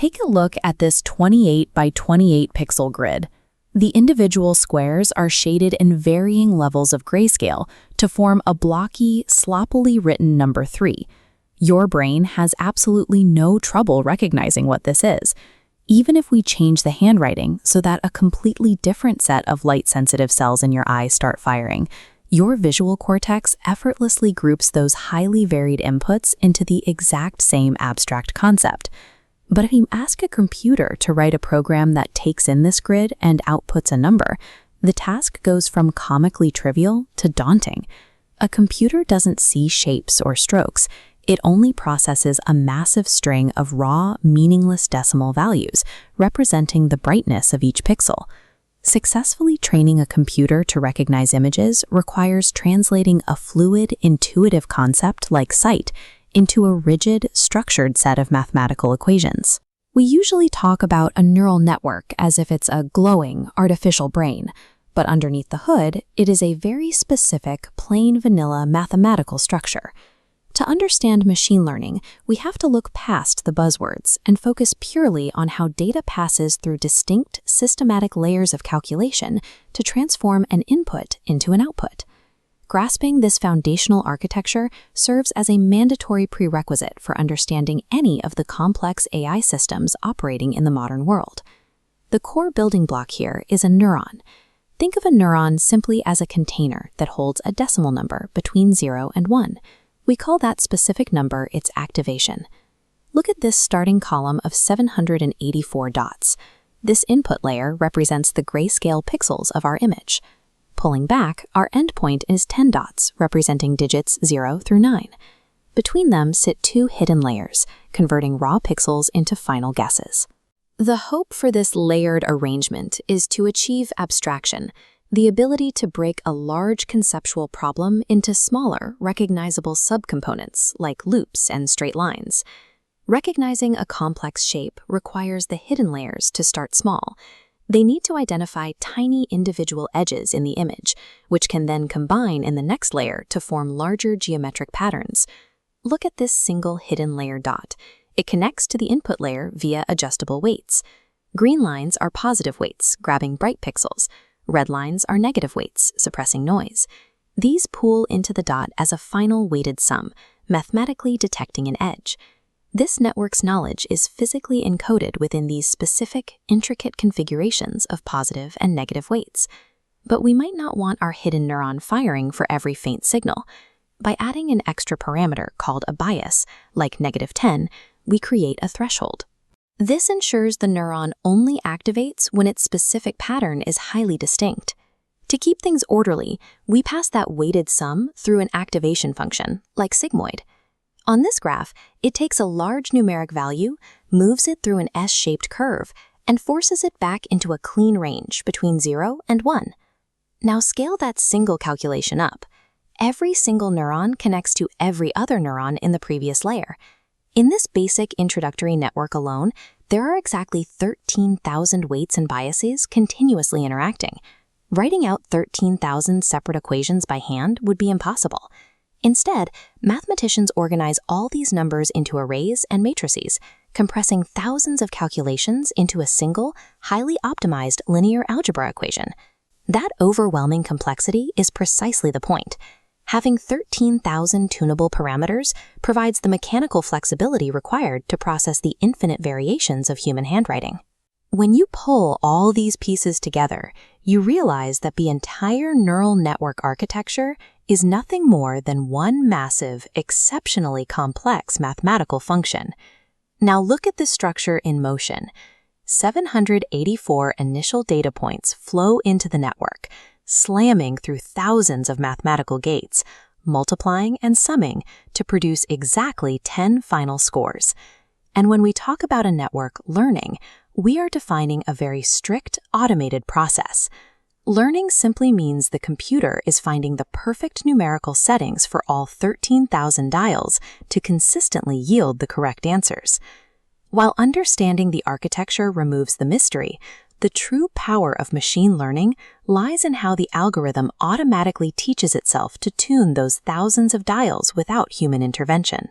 Take a look at this 28 by 28 pixel grid. The individual squares are shaded in varying levels of grayscale to form a blocky, sloppily written number 3. Your brain has absolutely no trouble recognizing what this is. Even if we change the handwriting so that a completely different set of light-sensitive cells in your eye start firing, your visual cortex effortlessly groups those highly varied inputs into the exact same abstract concept. But if you ask a computer to write a program that takes in this grid and outputs a number, the task goes from comically trivial to daunting. A computer doesn't see shapes or strokes. It only processes a massive string of raw, meaningless decimal values, representing the brightness of each pixel. Successfully training a computer to recognize images requires translating a fluid, intuitive concept like sight into a rigid, structured set of mathematical equations. We usually talk about a neural network as if it's a glowing, artificial brain, but underneath the hood, it is a very specific, plain vanilla mathematical structure. To understand machine learning, we have to look past the buzzwords and focus purely on how data passes through distinct, systematic layers of calculation to transform an input into an output. Grasping this foundational architecture serves as a mandatory prerequisite for understanding any of the complex AI systems operating in the modern world. The core building block here is a neuron. Think of a neuron simply as a container that holds a decimal number between 0 and 1. We call that specific number its activation. Look at this starting column of 784 dots. This input layer represents the grayscale pixels of our image. Pulling back, our endpoint is 10 dots, representing digits 0 through 9. Between them sit two hidden layers, converting raw pixels into final guesses. The hope for this layered arrangement is to achieve abstraction, the ability to break a large conceptual problem into smaller, recognizable subcomponents like loops and straight lines. Recognizing a complex shape requires the hidden layers to start small. They need to identify tiny individual edges in the image, which can then combine in the next layer to form larger geometric patterns. Look at this single hidden layer dot. It connects to the input layer via adjustable weights. Green lines are positive weights, grabbing bright pixels. Red lines are negative weights, suppressing noise. These pool into the dot as a final weighted sum, mathematically detecting an edge. This network's knowledge is physically encoded within these specific, intricate configurations of positive and negative weights. But we might not want our hidden neuron firing for every faint signal. By adding an extra parameter called a bias, like -10, we create a threshold. This ensures the neuron only activates when its specific pattern is highly distinct. To keep things orderly, we pass that weighted sum through an activation function, like sigmoid. On this graph, it takes a large numeric value, moves it through an S-shaped curve, and forces it back into a clean range between 0 and 1. Now scale that single calculation up. Every single neuron connects to every other neuron in the previous layer. In this basic introductory network alone, there are exactly 13,000 weights and biases continuously interacting. Writing out 13,000 separate equations by hand would be impossible. Instead, mathematicians organize all these numbers into arrays and matrices, compressing thousands of calculations into a single, highly optimized linear algebra equation. That overwhelming complexity is precisely the point. Having 13,000 tunable parameters provides the mechanical flexibility required to process the infinite variations of human handwriting. When you pull all these pieces together, you realize that the entire neural network architecture is nothing more than one massive, exceptionally complex mathematical function. Now look at this structure in motion. 784 initial data points flow into the network, slamming through thousands of mathematical gates, multiplying and summing to produce exactly 10 final scores. And when we talk about a network learning, we are defining a very strict, automated process. Learning simply means the computer is finding the perfect numerical settings for all 13,000 dials to consistently yield the correct answers. While understanding the architecture removes the mystery, the true power of machine learning lies in how the algorithm automatically teaches itself to tune those thousands of dials without human intervention.